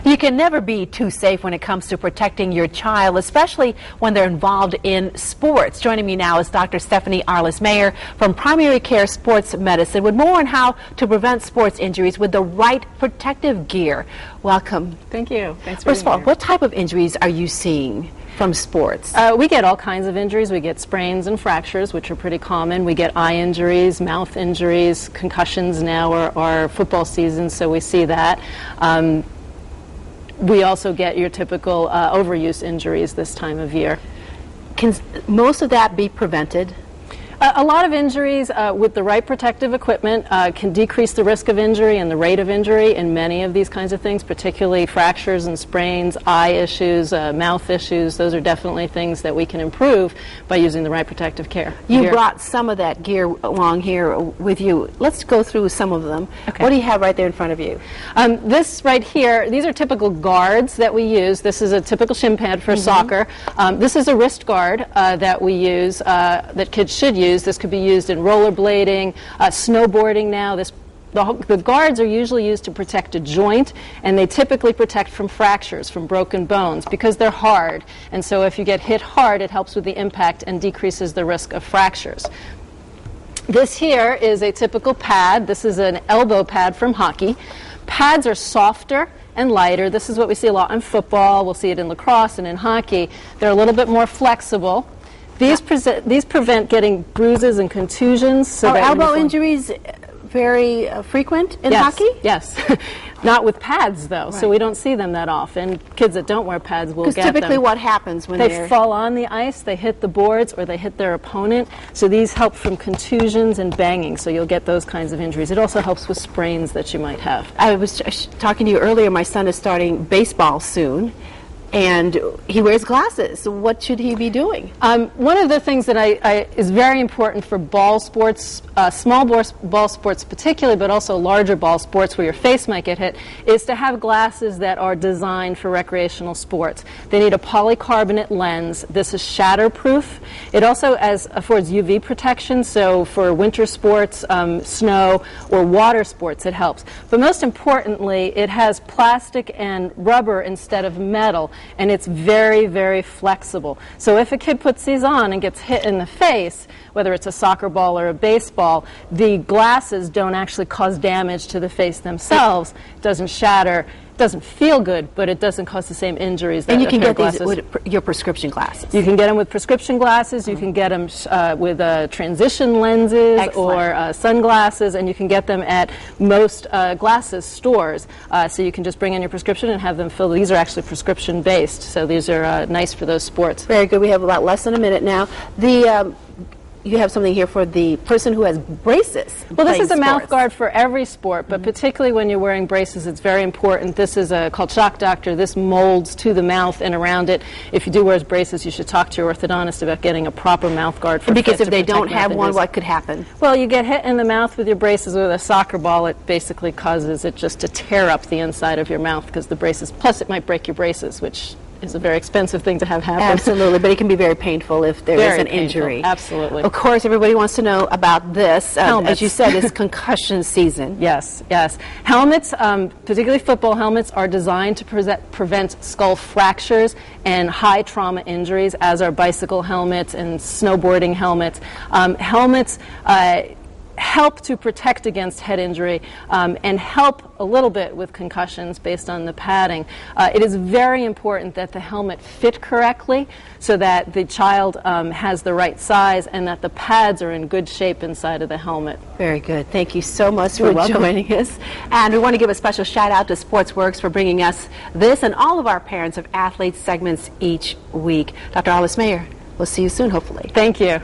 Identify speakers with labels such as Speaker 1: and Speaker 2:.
Speaker 1: You can never be too safe when it comes to protecting your child, especially when they're involved in sports. Joining me now is Dr. Stephanie Arliss-Mayer from Primary Care Sports Medicine with more on how to prevent sports injuries with the right protective gear. Welcome.
Speaker 2: Thank you. Thanks for being here.
Speaker 1: First of all, what type of injuries are you seeing from sports?
Speaker 2: We get all kinds of injuries. We get sprains and fractures, which are pretty common. We get eye injuries, mouth injuries, concussions now are football season, so we see that. We also get your typical overuse injuries this time of year.
Speaker 1: Can most of that be prevented?
Speaker 2: A lot of injuries with the right protective equipment can decrease the risk of injury and the rate of injury in many of these kinds of things, particularly fractures and sprains, eye issues, mouth issues. Those are definitely things that we can improve by using the right protective care.
Speaker 1: You brought some of that gear along here with you. Let's go through some of them.
Speaker 2: Okay.
Speaker 1: What do you have right there in front of you?
Speaker 2: This right here, these are typical guards that we use. This is a typical shin pad for soccer. This is a wrist guard that we use, that kids should use. This could be used in rollerblading, snowboarding now. The guards are usually used to protect a joint, and they typically protect from fractures, from broken bones, because they're hard. And so if you get hit hard, it helps with the impact and decreases the risk of fractures. This here is a typical pad. This is an elbow pad from hockey. Pads are softer and lighter. This is what we see a lot in football. We'll see it in lacrosse and in hockey. They're a little bit more flexible. These prevent getting bruises and contusions. So
Speaker 1: are elbow injuries very frequent in hockey?
Speaker 2: Yes. Not with pads, though, so we don't see them that often. Kids that don't wear pads will get them.
Speaker 1: Because typically what happens when
Speaker 2: they fall on the ice, they hit the boards, or they hit their opponent. So these help from contusions and banging, so you'll get those kinds of injuries. It also helps with sprains that you might have.
Speaker 1: I was talking to you earlier. My son is starting baseball soon, and he wears glasses. So what should he be doing?
Speaker 2: One of the things that is very important for ball sports, small ball sports particularly, but also larger ball sports where your face might get hit, is to have glasses that are designed for recreational sports. They need a polycarbonate lens. This is shatterproof. It also affords UV protection, so for winter sports, snow, or water sports it helps. But most importantly, it has plastic and rubber instead of metal, and it's very, very flexible. So if a kid puts these on and gets hit in the face, whether it's a soccer ball or a baseball, the glasses don't actually cause damage to the face themselves. It doesn't shatter. It doesn't feel good, but it doesn't cause the same injuries that
Speaker 1: and you can get
Speaker 2: glasses.
Speaker 1: these with your prescription glasses.
Speaker 2: You can get them with prescription glasses. You can get them with transition lenses or sunglasses, and you can get them at most glasses stores. So you can just bring in your prescription and have them filled. These are actually prescription-based, so these are nice for those sports.
Speaker 1: Very good. We have about less than a minute now. You have something here for the person who has braces.
Speaker 2: Well, this is a mouth guard for every sport, but particularly when you're wearing braces, it's very important. This is called Shock Doctor. This molds to the mouth and around it. If you do wear braces, you should talk to your orthodontist about getting a proper mouth guard for
Speaker 1: because if they don't have one, what could happen?
Speaker 2: Well, you get hit in the mouth with your braces with a soccer ball. It basically causes it just to tear up the inside of your mouth because the braces, plus it might break your braces, which is a very expensive thing to have happen.
Speaker 1: Absolutely, but it can be very painful if there is an injury.
Speaker 2: Absolutely.
Speaker 1: Of course, everybody wants to know about this. As you said, it's concussion season.
Speaker 2: Yes, yes. Helmets, particularly football helmets, are designed to prevent skull fractures and high trauma injuries, as are bicycle helmets and snowboarding helmets. Helmets help to protect against head injury and help a little bit with concussions based on the padding. It is very important that the helmet fit correctly so that the child has the right size and that the pads are in good shape inside of the helmet.
Speaker 1: Very good. Thank you so much for joining us. And we want to give a special shout out to SportsWorx for bringing us this and all of our Parents of Athletes segments each week. Dr. Arliss-Mayer, we'll see you soon, hopefully.
Speaker 2: Thank you.